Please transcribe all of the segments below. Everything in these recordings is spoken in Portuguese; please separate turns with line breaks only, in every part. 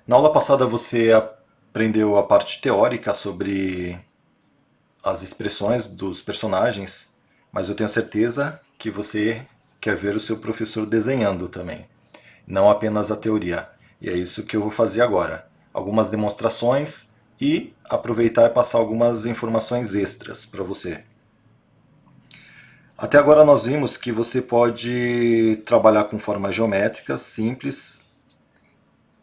Na aula passada você aprendeu a parte teórica sobre as expressões dos personagens, mas eu tenho certeza que você quer ver o seu professor desenhando também, não apenas a teoria. E é isso que eu vou fazer agora. Algumas demonstrações e aproveitar e passar algumas informações extras para você. Até agora nós vimos que você pode trabalhar com formas geométricas simples,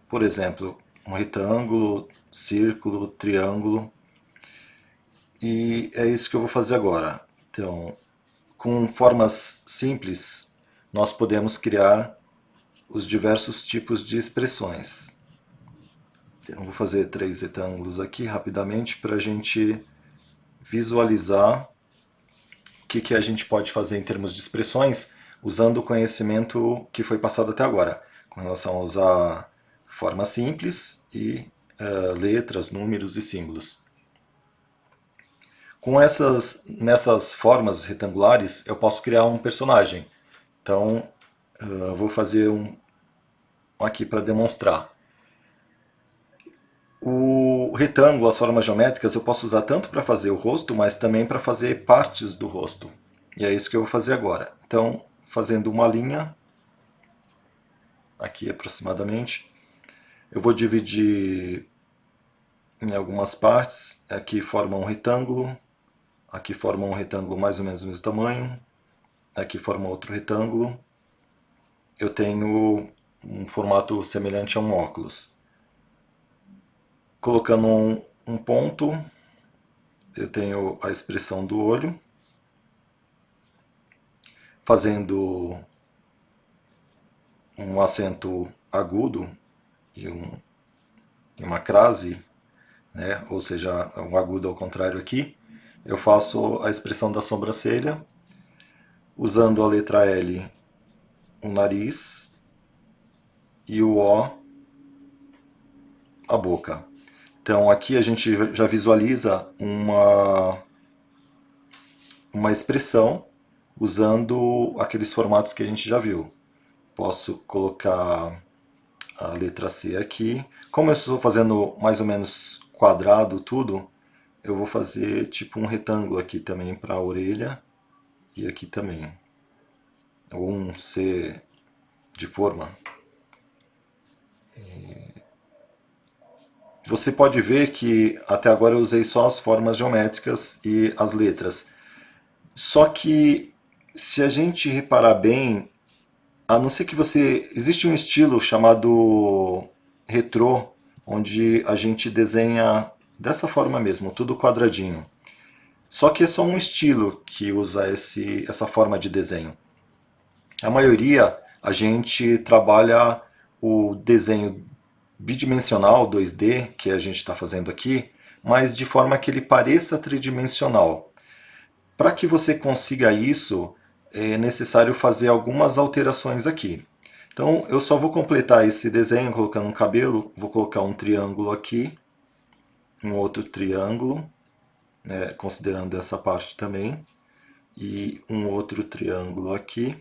por exemplo, um retângulo, círculo, triângulo. E é isso que eu vou fazer agora. Então, com formas simples, nós podemos criar os diversos tipos de expressões. Então, vou fazer 3 retângulos aqui rapidamente para a gente visualizar o que a gente pode fazer em termos de expressões usando o conhecimento que foi passado até agora, com relação a usar formas simples e letras, números e símbolos. Nessas formas retangulares, eu posso criar um personagem. Então, eu vou fazer um aqui para demonstrar. O retângulo, as formas geométricas, eu posso usar tanto para fazer o rosto, mas também para fazer partes do rosto. E é isso que eu vou fazer agora. Então, fazendo uma linha, aqui aproximadamente, eu vou dividir em algumas partes. Aqui forma um retângulo, aqui forma um retângulo mais ou menos do mesmo tamanho, aqui forma outro retângulo. Eu tenho um formato semelhante a um óculos. Colocando um ponto, eu tenho a expressão do olho. Fazendo um acento agudo e, e uma crase, né? Ou seja, um agudo ao contrário aqui, eu faço a expressão da sobrancelha, usando a letra L, o nariz, e o O, a boca. Então aqui a gente já visualiza uma expressão usando aqueles formatos que a gente já viu. Posso colocar a letra C aqui. Como eu estou fazendo mais ou menos quadrado tudo, eu vou fazer tipo um retângulo aqui também para a orelha e aqui também. Ou um C de forma. Você pode ver que até agora eu usei só as formas geométricas e as letras. Só que se a gente reparar bem, a não ser que você. Existe um estilo chamado retrô, onde a gente desenha dessa forma mesmo, tudo quadradinho. Só que é só um estilo que usa essa forma de desenho. A maioria a gente trabalha o desenho bidimensional 2D, que a gente está fazendo aqui, mas de forma que ele pareça tridimensional. Para que você consiga isso, é necessário fazer algumas alterações aqui. Então eu só vou completar esse desenho colocando um cabelo, vou colocar um triângulo aqui, um outro triângulo, né, considerando essa parte também, e um outro triângulo aqui,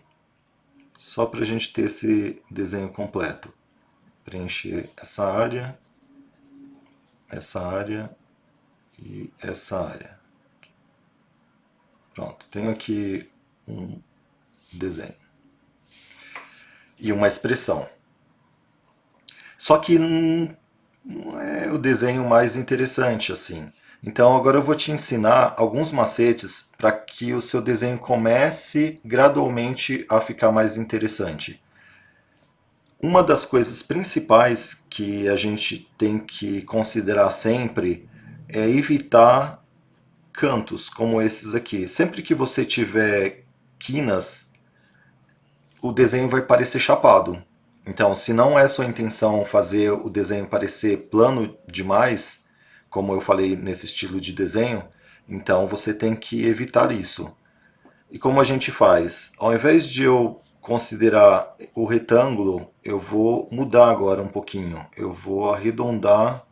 só para a gente ter esse desenho completo. Preencher essa área e essa área. Pronto, tenho aqui um desenho e uma expressão. Só que não é o desenho mais interessante assim. Então agora eu vou te ensinar alguns macetes para que o seu desenho comece gradualmente a ficar mais interessante. Uma das coisas principais que a gente tem que considerar sempre é evitar cantos como esses aqui. Sempre que você tiver quinas, o desenho vai parecer chapado. Então, se não é sua intenção fazer o desenho parecer plano demais, como eu falei nesse estilo de desenho, então você tem que evitar isso. E como a gente faz? Ao invés de eu considerar o retângulo, eu vou mudar agora um pouquinho. Eu vou arredondar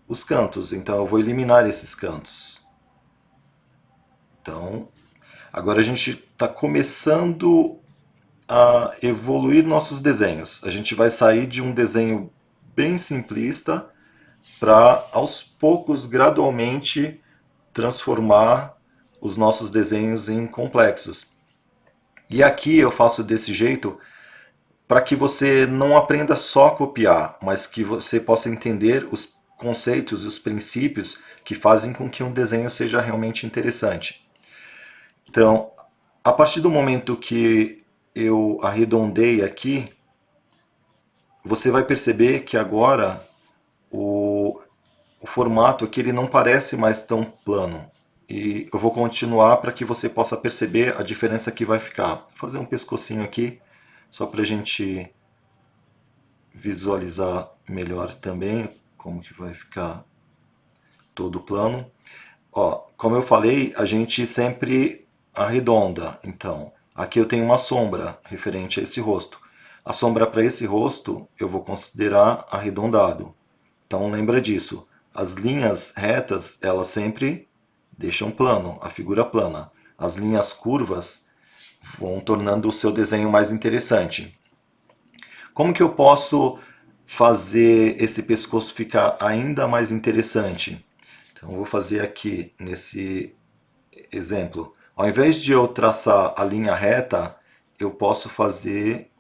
os cantos, então eu vou eliminar esses cantos. Então, agora a gente está começando a evoluir nossos desenhos. A gente vai sair de um desenho bem simplista para, aos poucos, gradualmente, transformar os nossos desenhos em complexos. E aqui eu faço desse jeito para que você não aprenda só a copiar, mas que você possa entender os conceitos e os princípios que fazem com que um desenho seja realmente interessante. Então, a partir do momento que eu arredondei aqui, você vai perceber que agora o formato aqui ele não parece mais tão plano. E eu vou continuar para que você possa perceber a diferença que vai ficar. Vou fazer um pescocinho aqui, só para a gente visualizar melhor também como que vai ficar todo o plano. Ó, como eu falei, a gente sempre arredonda. Então, aqui eu tenho uma sombra referente a esse rosto. A sombra para esse rosto eu vou considerar arredondado. Então lembra disso. As linhas retas, elas sempre deixam plano, a figura plana. As linhas curvas vão tornando o seu desenho mais interessante. Como que eu posso fazer esse pescoço ficar ainda mais interessante? Então eu vou fazer aqui nesse exemplo. Ao invés de eu traçar a linha reta, eu posso fazer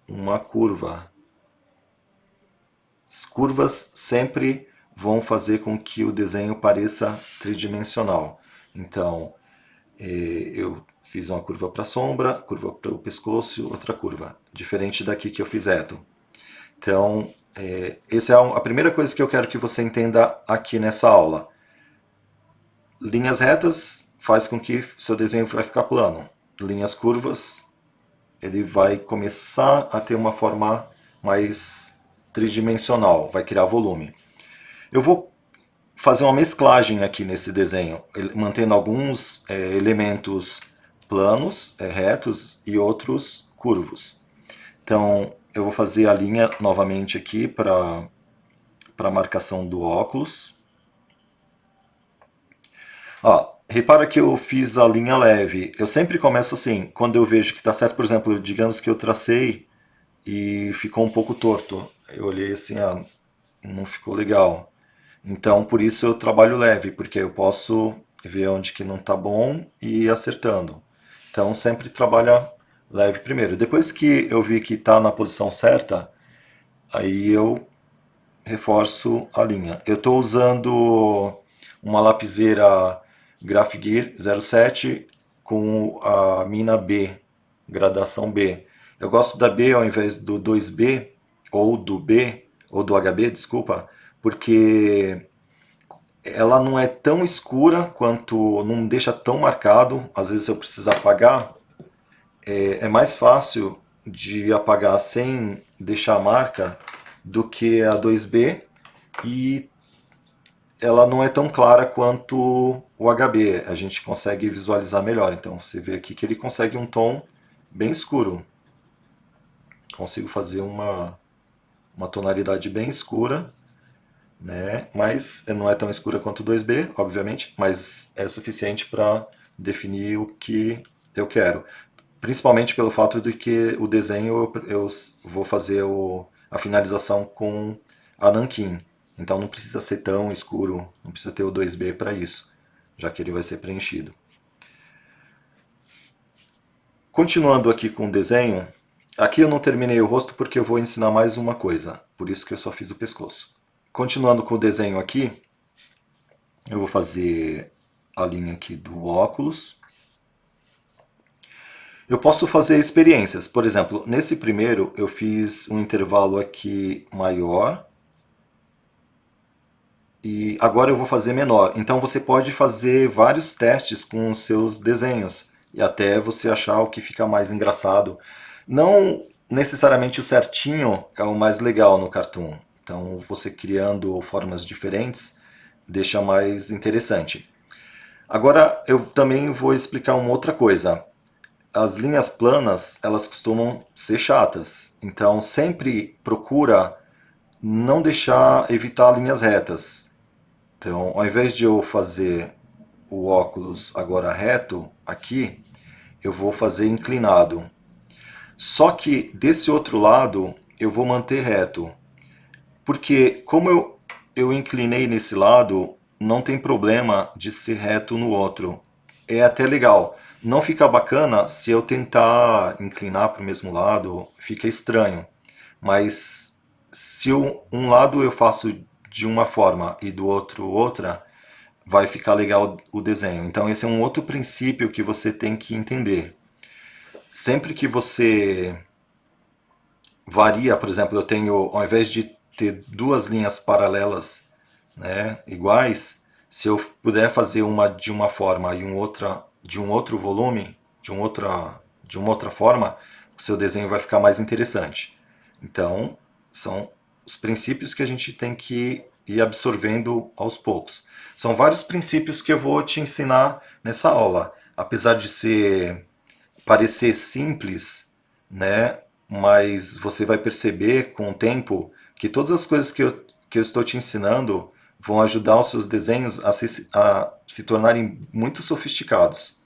uma curva. As curvas sempre vão fazer com que o desenho pareça tridimensional. Então, eu fiz uma curva para a sombra, curva para o pescoço e outra curva, diferente daqui que eu fiz reto. Então, essa é a primeira coisa que eu quero que você entenda aqui nessa aula. Linhas retas faz com que seu desenho vai ficar plano. Linhas curvas, ele vai começar a ter uma forma mais tridimensional, vai criar volume. Eu vou fazer uma mesclagem aqui nesse desenho, mantendo alguns elementos planos, retos, e outros curvos. Então, eu vou fazer a linha novamente aqui para a marcação do óculos. Ó, repara que eu fiz a linha leve. Eu sempre começo assim, quando eu vejo que está certo, por exemplo, digamos que eu tracei e ficou um pouco torto. Eu olhei assim, não ficou legal. Então, por isso eu trabalho leve, porque eu posso ver onde que não está bom e ir acertando. Então, sempre trabalha leve primeiro. Depois que eu vi que está na posição certa, aí eu reforço a linha. Eu estou usando uma lapiseira Graph Gear 07 com a mina B, gradação B. Eu gosto da B ao invés do 2B, ou do B, ou do HB, desculpa, porque ela não é tão escura quanto, não deixa tão marcado. Às vezes eu preciso apagar, é mais fácil de apagar sem deixar a marca do que a 2B, e ela não é tão clara quanto o HB, a gente consegue visualizar melhor. Então você vê aqui que ele consegue um tom bem escuro. Consigo fazer uma tonalidade bem escura, né? Mas não é tão escura quanto o 2B, obviamente, mas é suficiente para definir o que eu quero. Principalmente pelo fato de que o desenho eu vou fazer a finalização com a nanquim. Então não precisa ser tão escuro, não precisa ter o 2B para isso, já que ele vai ser preenchido. Continuando aqui com o desenho, aqui eu não terminei o rosto porque eu vou ensinar mais uma coisa, por isso que eu só fiz o pescoço. Continuando com o desenho aqui, eu vou fazer a linha aqui do óculos. Eu posso fazer experiências, por exemplo, nesse primeiro eu fiz um intervalo aqui maior, e agora eu vou fazer menor. Então você pode fazer vários testes com os seus desenhos e até você achar o que fica mais engraçado. Não necessariamente o certinho é o mais legal no cartoon. Então você criando formas diferentes deixa mais interessante. Agora eu também vou explicar uma outra coisa. As linhas planas, elas costumam ser chatas. Então sempre procura não evitar linhas retas. Então, ao invés de eu fazer o óculos agora reto aqui, eu vou fazer inclinado. Só que desse outro lado eu vou manter reto. Porque como eu inclinei nesse lado, não tem problema de ser reto no outro. É até legal. Não fica bacana se eu tentar inclinar para o mesmo lado, fica estranho. Mas se um lado eu faço de uma forma e do outro outra, vai ficar legal o desenho. Então esse é um outro princípio que você tem que entender. Sempre que você varia, por exemplo, eu tenho, ao invés de ter duas linhas paralelas, né, iguais, se eu puder fazer uma de uma forma e outra de um outro volume, de uma outra forma, o seu desenho vai ficar mais interessante. Então, são os princípios que a gente tem que ir absorvendo aos poucos. São vários princípios que eu vou te ensinar nessa aula. Apesar de parecer simples, né? Mas você vai perceber com o tempo que todas as coisas que eu estou te ensinando vão ajudar os seus desenhos a se tornarem muito sofisticados.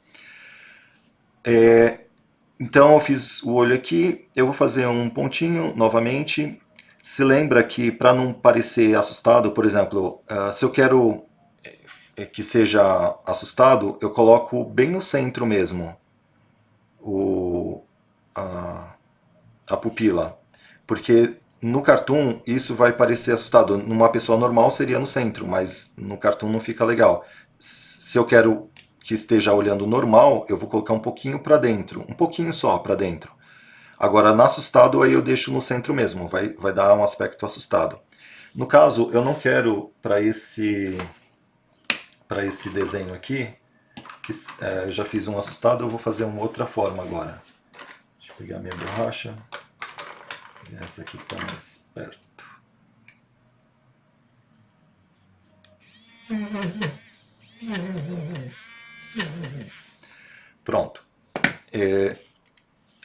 Então eu fiz o olho aqui, eu vou fazer um pontinho novamente. Se lembra que para não parecer assustado, por exemplo, se eu quero que seja assustado, eu coloco bem no centro mesmo o, a, a pupila. Porque no cartoon isso vai parecer assustado. Numa pessoa normal seria no centro, mas no cartoon não fica legal. Se eu quero que esteja olhando normal, eu vou colocar um pouquinho para dentro, um pouquinho só para dentro. Agora, no assustado, aí eu deixo no centro mesmo, vai dar um aspecto assustado. No caso, eu não quero para esse desenho aqui, que eu já fiz um assustado, eu vou fazer uma outra forma agora. Deixa eu pegar minha borracha. Essa aqui está mais perto. Pronto.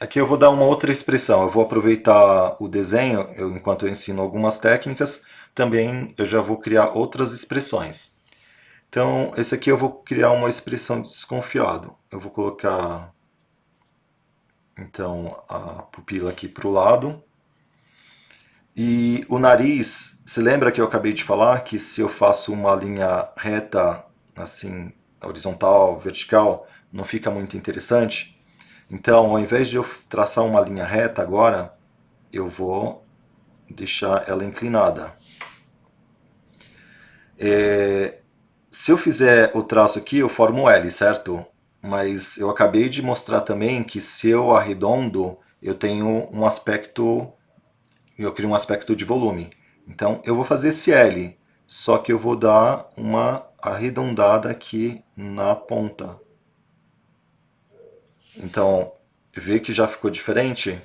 Aqui eu vou dar uma outra expressão. Eu vou aproveitar o desenho, enquanto eu ensino algumas técnicas, também eu já vou criar outras expressões. Então, esse aqui eu vou criar uma expressão de desconfiado. Eu vou colocar, então, a pupila aqui para o lado. E o nariz, se lembra que eu acabei de falar que se eu faço uma linha reta, assim, horizontal, vertical, não fica muito interessante? Então, ao invés de eu traçar uma linha reta agora, eu vou deixar ela inclinada. Se eu fizer o traço aqui, eu formo L, certo? Mas eu acabei de mostrar também que se eu arredondo, eu tenho um aspecto, eu crio um aspecto de volume. Então eu vou fazer esse L, só que eu vou dar uma arredondada aqui na ponta. Então, vê que já ficou diferente?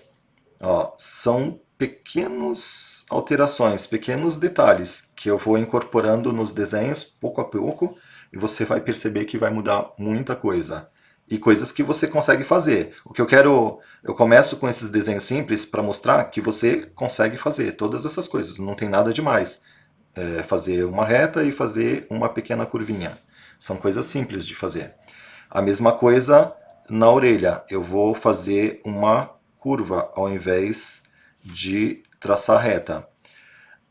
Ó, são pequenas alterações, pequenos detalhes que eu vou incorporando nos desenhos pouco a pouco e você vai perceber que vai mudar muita coisa. E coisas que você consegue fazer. O que eu começo com esses desenhos simples para mostrar que você consegue fazer todas essas coisas, não tem nada demais. Fazer uma reta e fazer uma pequena curvinha. São coisas simples de fazer. A mesma coisa na orelha. Eu vou fazer uma curva ao invés de traçar reta.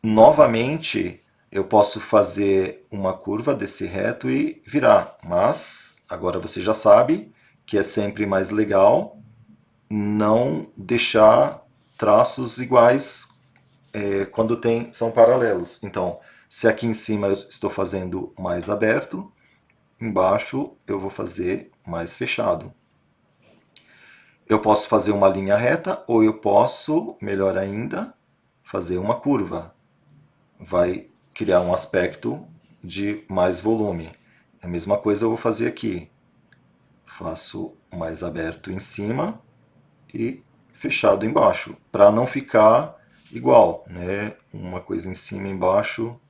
Novamente, eu posso fazer uma curva desse reto e virar, mas agora você já sabe que é sempre mais legal não deixar traços iguais quando são paralelos. Então, se aqui em cima eu estou fazendo mais aberto, embaixo eu vou fazer mais fechado. Eu posso fazer uma linha reta ou eu posso, melhor ainda, fazer uma curva. Vai criar um aspecto de mais volume. A mesma coisa eu vou fazer aqui. Faço mais aberto em cima e fechado embaixo, para não ficar igual, né? Uma coisa em cima e embaixo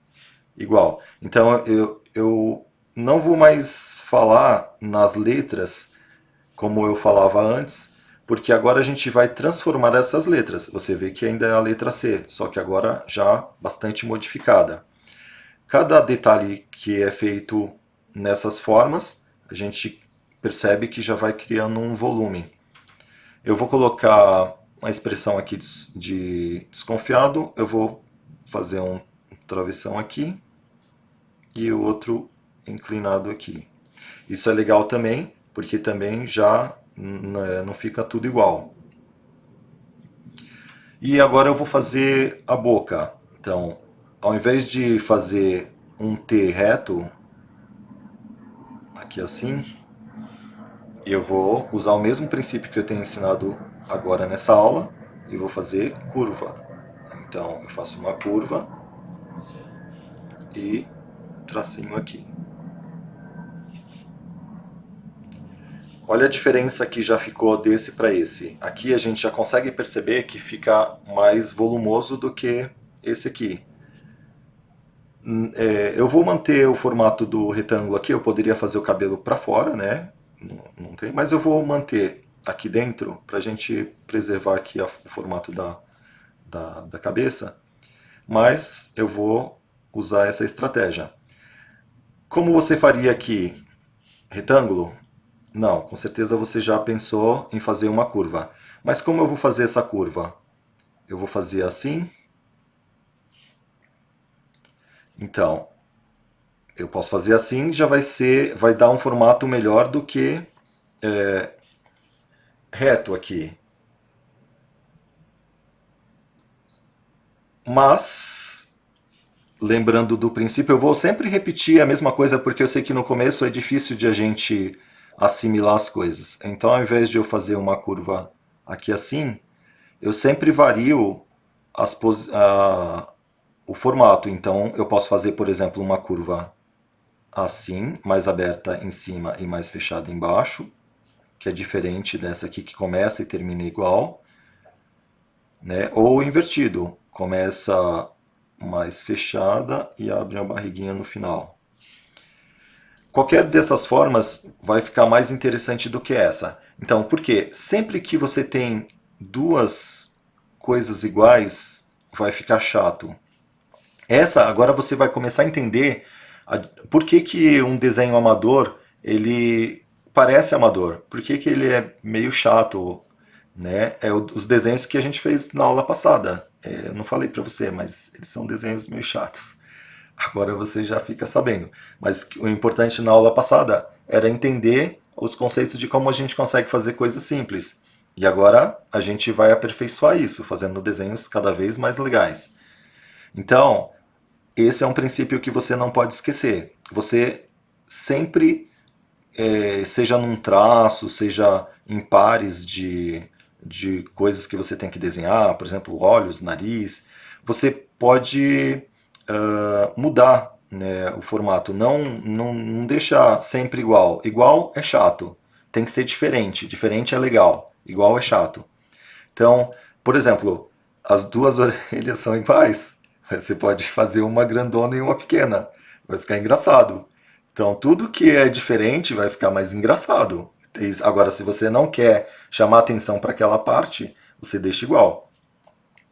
igual. Então eu não vou mais falar nas letras como eu falava antes, porque agora a gente vai transformar essas letras. Você vê que ainda é a letra C, só que agora já bastante modificada. Cada detalhe que é feito nessas formas, a gente percebe que já vai criando um volume. Eu vou colocar uma expressão aqui de desconfiado, eu vou fazer um travessão aqui e o outro inclinado aqui. Isso é legal também, porque também já não fica tudo igual. E agora eu vou fazer a boca. Então, ao invés de fazer um T reto, aqui assim, eu vou usar o mesmo princípio que eu tenho ensinado agora nessa aula e vou fazer curva. Então, eu faço uma curva e tracinho aqui. Olha a diferença que já ficou desse para esse. Aqui a gente já consegue perceber que fica mais volumoso do que esse aqui. Eu vou manter o formato do retângulo aqui, eu poderia fazer o cabelo para fora, né? Não tem, mas eu vou manter aqui dentro para a gente preservar aqui o formato da cabeça. Mas eu vou usar essa estratégia. Como você faria aqui? Retângulo? Não, com certeza você já pensou em fazer uma curva. Mas como eu vou fazer essa curva? Eu vou fazer assim. Então, eu posso fazer assim, já vai dar um formato melhor do que reto aqui. Mas, lembrando do princípio, eu vou sempre repetir a mesma coisa porque eu sei que no começo é difícil de a gente assimilar as coisas. Então, ao invés de eu fazer uma curva aqui assim, eu sempre vario o formato. Então, eu posso fazer, por exemplo, uma curva assim, mais aberta em cima e mais fechada embaixo, que é diferente dessa aqui que começa e termina igual, né? Ou invertido, começa mais fechada e abre a barriguinha no final. Qualquer dessas formas vai ficar mais interessante do que essa. Então, por quê? Sempre que você tem duas coisas iguais, vai ficar chato. Essa, agora você vai começar a entender por que, que um desenho amador, ele parece amador. Por que, que ele é meio chato, né? Os desenhos que a gente fez na aula passada. Eu não falei para você, mas eles são desenhos meio chatos. Agora você já fica sabendo. Mas o importante na aula passada era entender os conceitos de como a gente consegue fazer coisas simples. E agora a gente vai aperfeiçoar isso, fazendo desenhos cada vez mais legais. Então, esse é um princípio que você não pode esquecer. Você sempre, seja num traço, seja em pares de coisas que você tem que desenhar, por exemplo, olhos, nariz, você pode mudar, né, o formato. Não deixa sempre igual. Igual é chato. Tem que ser diferente. Diferente é legal. Igual é chato. Então, por exemplo, as duas orelhas são iguais. Você pode fazer uma grandona e uma pequena. Vai ficar engraçado. Então, tudo que é diferente vai ficar mais engraçado. Agora, se você não quer chamar atenção para aquela parte, você deixa igual.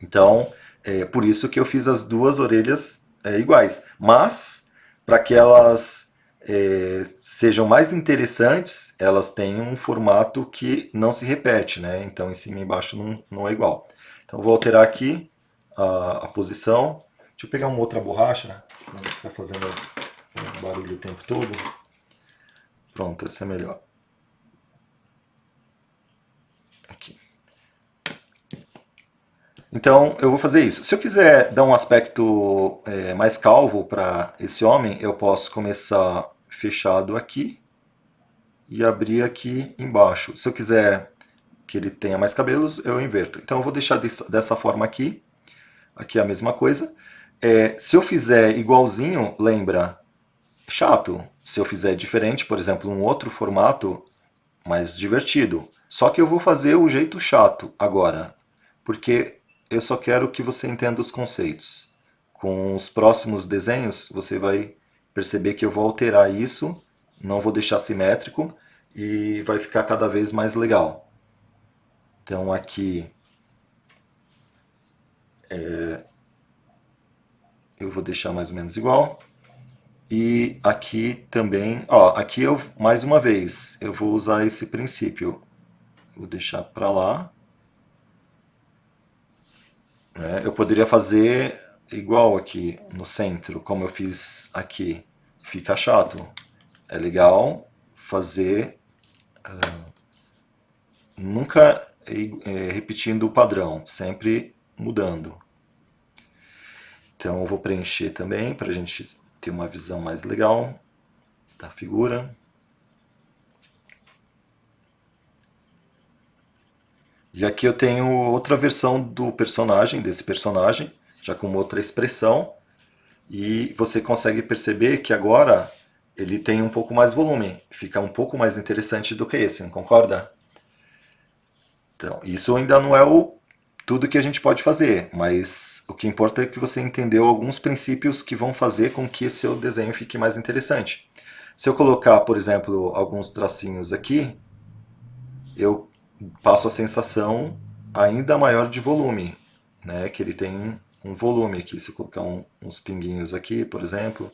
Então, é por isso que eu fiz as duas orelhas iguais. Mas, para que elas sejam mais interessantes, elas têm um formato que não se repete, né? Então, em cima e embaixo não é igual. Então, eu vou alterar aqui a posição. Deixa eu pegar uma outra borracha, né? Para não ficar fazendo barulho o tempo todo. Pronto, esse é melhor. Aqui. Então eu vou fazer isso. Se eu quiser dar um aspecto mais calvo para esse homem, eu posso começar fechado aqui e abrir aqui embaixo. Se eu quiser que ele tenha mais cabelos, eu inverto. Então eu vou deixar dessa forma aqui. Aqui é a mesma coisa. Se eu fizer igualzinho, lembra, chato. Se eu fizer diferente, por exemplo, um outro formato, mais divertido. Só que eu vou fazer o jeito chato agora, porque eu só quero que você entenda os conceitos. Com os próximos desenhos, você vai perceber que eu vou alterar isso, não vou deixar simétrico e vai ficar cada vez mais legal. Então aqui eu vou deixar mais ou menos igual. E aqui também, ó, aqui eu mais uma vez eu vou usar esse princípio. Vou deixar para lá. Eu poderia fazer igual aqui no centro, como eu fiz aqui, fica chato. É legal fazer nunca repetindo o padrão, sempre mudando. Então eu vou preencher também para a gente ter uma visão mais legal da figura. E aqui eu tenho outra versão do personagem, desse personagem, já com outra expressão. E você consegue perceber que agora ele tem um pouco mais volume, fica um pouco mais interessante do que esse, não concorda? Então, isso ainda não é tudo que a gente pode fazer, mas o que importa é que você entendeu alguns princípios que vão fazer com que seu desenho fique mais interessante. Se eu colocar, por exemplo, alguns tracinhos aqui, eu passo a sensação ainda maior de volume, né? Que ele tem um volume aqui. Se eu colocar uns pinguinhos aqui, por exemplo,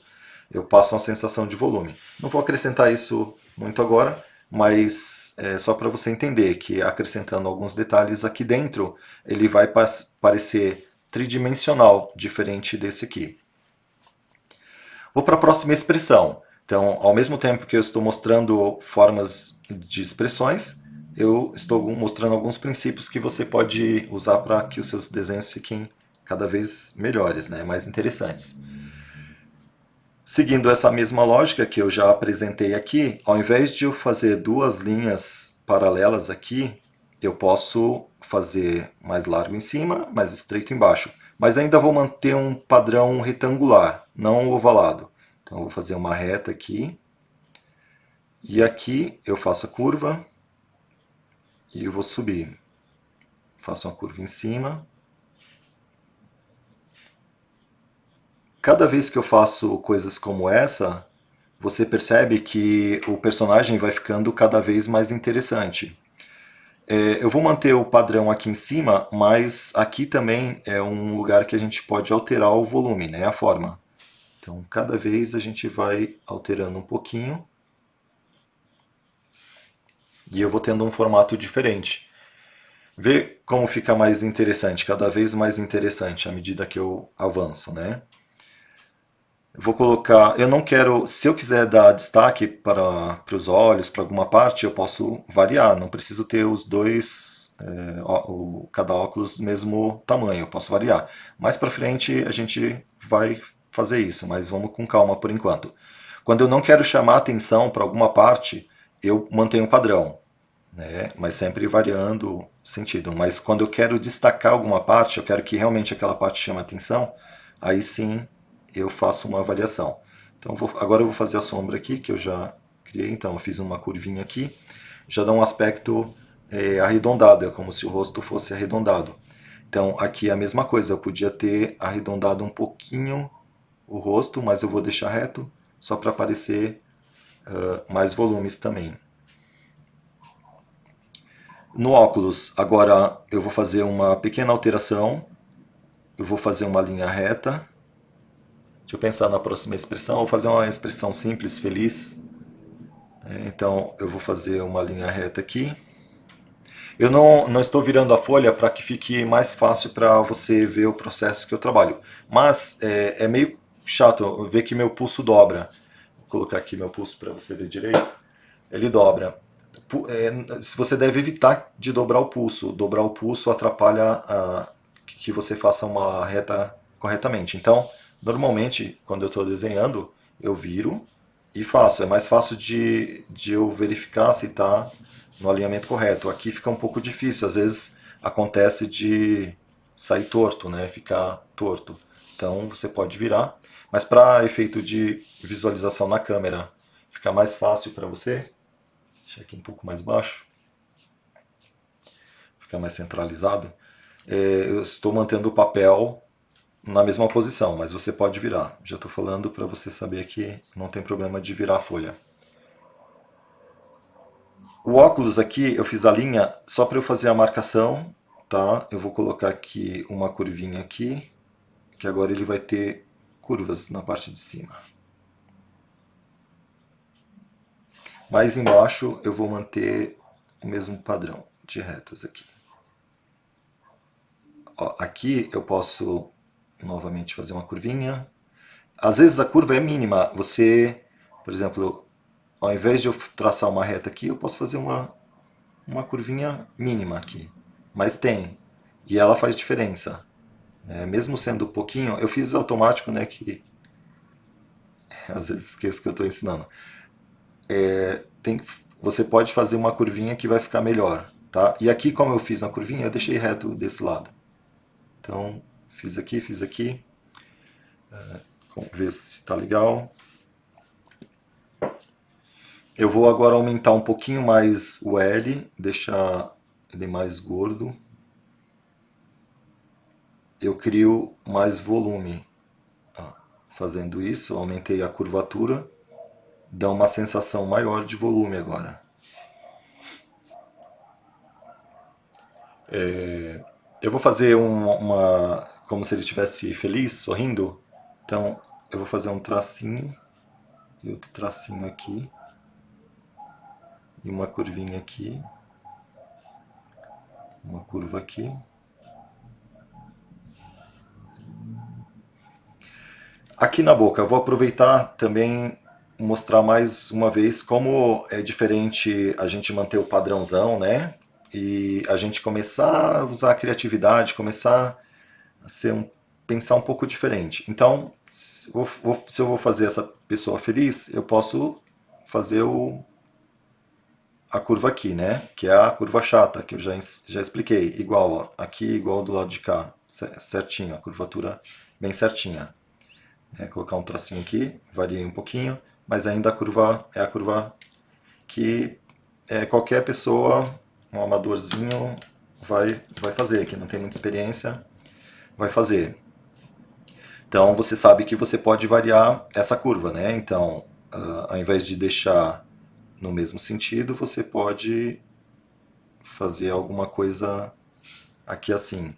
eu passo uma sensação de volume. Não vou acrescentar isso muito agora, mas é só para você entender que acrescentando alguns detalhes aqui dentro, ele vai parecer tridimensional, diferente desse aqui. Vou para a próxima expressão. Então, ao mesmo tempo que eu estou mostrando formas de expressões, eu estou mostrando alguns princípios que você pode usar para que os seus desenhos fiquem cada vez melhores, né? Mais interessantes. Seguindo essa mesma lógica que eu já apresentei aqui, ao invés de eu fazer duas linhas paralelas aqui, eu posso fazer mais largo em cima, mais estreito embaixo. Mas ainda vou manter um padrão retangular, não ovalado. Então eu vou fazer uma reta aqui. E aqui eu faço a curva e eu vou subir. Faço uma curva em cima. Cada vez que eu faço coisas como essa, você percebe que o personagem vai ficando cada vez mais interessante. Eu vou manter o padrão aqui em cima, mas aqui também é um lugar que a gente pode alterar o volume, né, a forma. Então, cada vez a gente vai alterando um pouquinho. E eu vou tendo um formato diferente. Vê como fica mais interessante, cada vez mais interessante à medida que eu avanço, né? Eu vou colocar, eu não quero, se eu quiser dar destaque para os olhos, para alguma parte, eu posso variar, não preciso ter os dois, cada óculos do mesmo tamanho, eu posso variar. Mais para frente a gente vai fazer isso, mas vamos com calma por enquanto. Quando eu não quero chamar atenção para alguma parte, eu mantenho o padrão, né? Mas sempre variando o sentido. Mas quando eu quero destacar alguma parte, eu quero que realmente aquela parte chame atenção, aí sim eu faço uma variação. Então agora eu vou fazer a sombra aqui, que eu já criei, então eu fiz uma curvinha aqui, já dá um aspecto arredondado, é como se o rosto fosse arredondado. Então aqui é a mesma coisa, eu podia ter arredondado um pouquinho o rosto, mas eu vou deixar reto, só para aparecer mais volumes também. No óculos, agora eu vou fazer uma pequena alteração. Eu vou fazer uma linha reta. Deixa eu pensar na próxima expressão. Eu vou fazer uma expressão simples, feliz. Então eu vou fazer uma linha reta aqui. Eu não estou virando a folha para que fique mais fácil para você ver o processo que eu trabalho. Mas é meio chato ver que meu pulso dobra. Vou colocar aqui meu pulso para você ver direito. Ele dobra. Se você deve evitar de dobrar o pulso. Dobrar o pulso atrapalha que você faça uma reta corretamente. Então, normalmente, quando eu estou desenhando, eu viro e faço. É mais fácil de eu verificar se está no alinhamento correto. Aqui fica um pouco difícil. Às vezes acontece de sair torto, né? Ficar torto. Então, você pode virar. Mas para efeito de visualização na câmera, fica mais fácil para você. Deixa aqui um pouco mais baixo. Fica mais centralizado. Eu estou mantendo o papel na mesma posição, mas você pode virar. Já estou falando para você saber que não tem problema de virar a folha. O óculos aqui, eu fiz a linha só para eu fazer a marcação, tá? Eu vou colocar aqui uma curvinha aqui, que agora ele vai ter curvas na parte de cima. Mais embaixo eu vou manter o mesmo padrão de retas aqui. Ó, aqui eu posso novamente fazer uma curvinha. Às vezes a curva é mínima. Você, por exemplo, ao invés de eu traçar uma reta aqui, eu posso fazer uma curvinha mínima aqui. Mas tem. E ela faz diferença. Mesmo sendo pouquinho, eu fiz automático, né? Que às vezes esqueço que eu estou ensinando. Tem, você pode fazer uma curvinha que vai ficar melhor, tá? E aqui, como eu fiz uma curvinha, eu deixei reto desse lado. Então, fiz aqui, fiz aqui. Vamos ver se está legal. Eu vou agora aumentar um pouquinho mais o L, deixar ele mais gordo. Eu crio mais volume. Fazendo isso, aumentei a curvatura, dá uma sensação maior de volume agora. Eu vou fazer como se ele estivesse feliz, sorrindo. Então, eu vou fazer um tracinho e outro tracinho aqui. E uma curvinha aqui. Uma curva aqui. Aqui na boca, eu vou aproveitar também mostrar mais uma vez como é diferente a gente manter o padrãozão, né? E a gente começar a usar a criatividade, começar a pensar um pouco diferente. Então, se eu vou fazer essa pessoa feliz, eu posso fazer a curva aqui, né? Que é a curva chata, que eu já expliquei. Igual ó, aqui, igual do lado de cá. Certinho, a curvatura bem certinha. Colocar um tracinho aqui, variei um pouquinho, mas ainda a curva é a curva que qualquer pessoa, um amadorzinho, vai fazer, que não tem muita experiência, vai fazer. Então você sabe que você pode variar essa curva, né? Então, ao invés de deixar no mesmo sentido, você pode fazer alguma coisa aqui assim.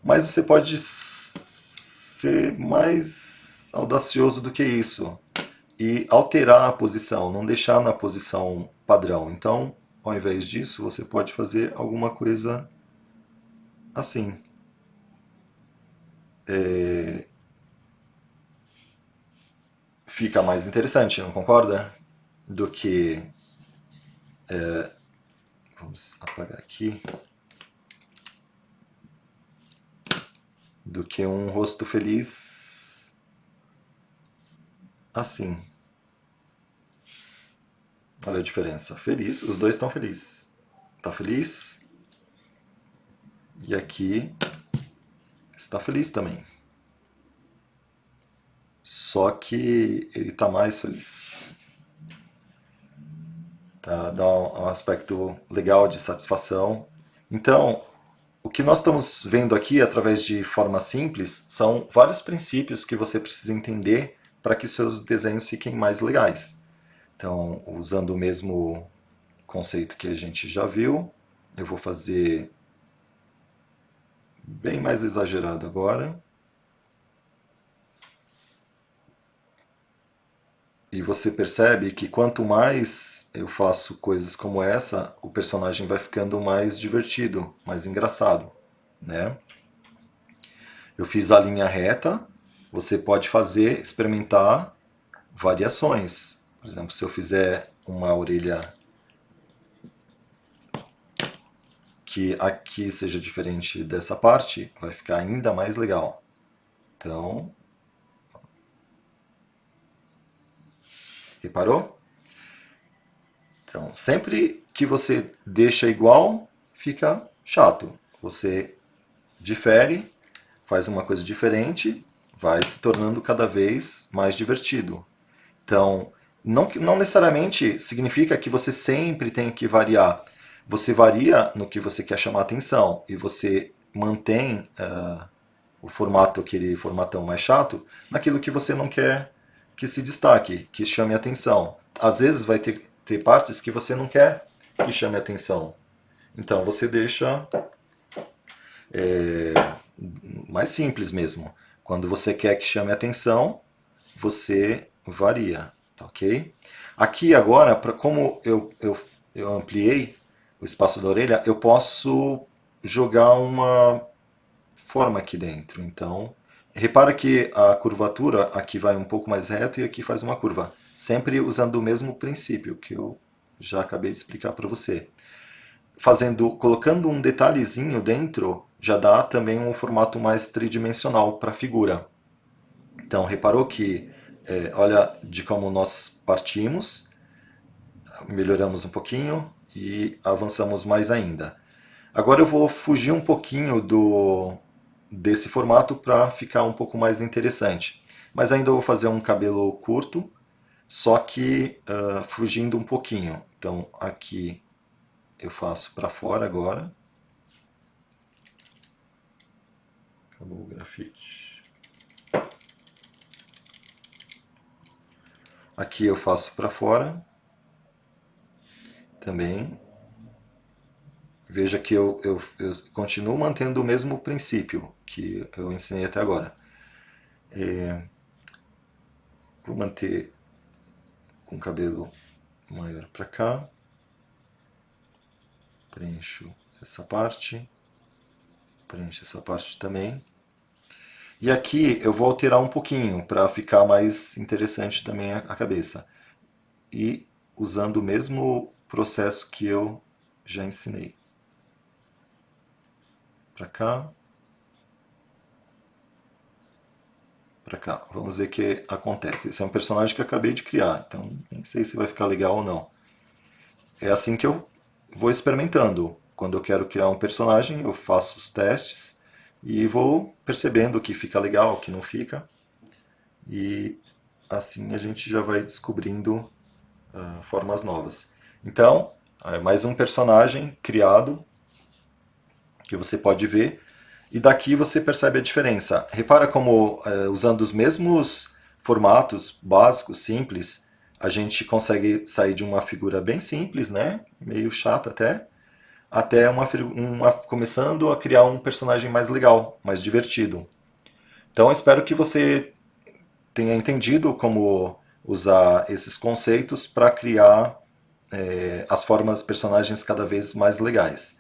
Mas você pode ser mais audacioso do que isso e alterar a posição, não deixar na posição padrão. Então, ao invés disso, você pode fazer alguma coisa assim. Fica mais interessante, não concorda? Do que. Vamos apagar aqui. Do que um rosto feliz assim. Olha a diferença. Feliz, os dois estão felizes. Está feliz. E aqui está feliz também. Só que ele está mais feliz. Tá? Dá um aspecto legal de satisfação. Então, o que nós estamos vendo aqui através de formas simples são vários princípios que você precisa entender para que seus desenhos fiquem mais legais. Então, usando o mesmo conceito que a gente já viu, eu vou fazer bem mais exagerado agora. E você percebe que quanto mais eu faço coisas como essa, o personagem vai ficando mais divertido, mais engraçado, né? Eu fiz a linha reta, você pode fazer, experimentar variações. Por exemplo, se eu fizer uma orelha que aqui seja diferente dessa parte, vai ficar ainda mais legal. Então, reparou? Então, sempre que você deixa igual, fica chato. Você difere, faz uma coisa diferente, vai se tornando cada vez mais divertido. Então, não necessariamente significa que você sempre tem que variar. Você varia no que você quer chamar atenção e você mantém o formato, aquele formatão mais chato, naquilo que você não quer que se destaque, que chame atenção. Às vezes vai ter partes que você não quer que chame atenção. Então você deixa mais simples mesmo. Quando você quer que chame atenção, você varia, tá ok? Aqui agora, como eu ampliei o espaço da orelha, eu posso jogar uma forma aqui dentro. Então, Repara que a curvatura aqui vai um pouco mais reto e aqui faz uma curva. Sempre usando o mesmo princípio que eu já acabei de explicar para você. Colocando um detalhezinho dentro, já dá também um formato mais tridimensional para a figura. Então, reparou que, olha de como nós partimos, melhoramos um pouquinho e avançamos mais ainda. Agora eu vou fugir um pouquinho desse formato para ficar um pouco mais interessante. Mas ainda vou fazer um cabelo curto, só que fugindo um pouquinho. Então aqui eu faço para fora agora. Acabou o grafite. Aqui eu faço para fora também. Veja que eu continuo mantendo o mesmo princípio que eu ensinei até agora. Vou manter com o cabelo maior para cá. Preencho essa parte. Preencho essa parte também. E aqui eu vou alterar um pouquinho para ficar mais interessante também a cabeça. E usando o mesmo processo que eu já ensinei. Para cá. Para cá. Vamos ver o que acontece. Esse é um personagem que eu acabei de criar, então nem sei se vai ficar legal ou não. É assim que eu vou experimentando. Quando eu quero criar um personagem, eu faço os testes e vou percebendo o que fica legal, o que não fica. E assim a gente já vai descobrindo formas novas. Então, é mais um personagem criado que você pode ver. E daqui você percebe a diferença. Repara como, usando os mesmos formatos básicos, simples, a gente consegue sair de uma figura bem simples, né? Meio chata até começando a criar um personagem mais legal, mais divertido. Então eu espero que você tenha entendido como usar esses conceitos para criar as formas dos personagens cada vez mais legais.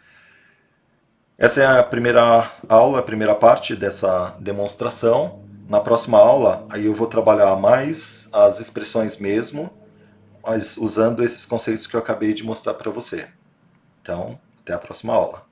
Essa é a primeira aula, a primeira parte dessa demonstração. Na próxima aula, aí eu vou trabalhar mais as expressões mesmo, mas usando esses conceitos que eu acabei de mostrar para você. Então, até a próxima aula.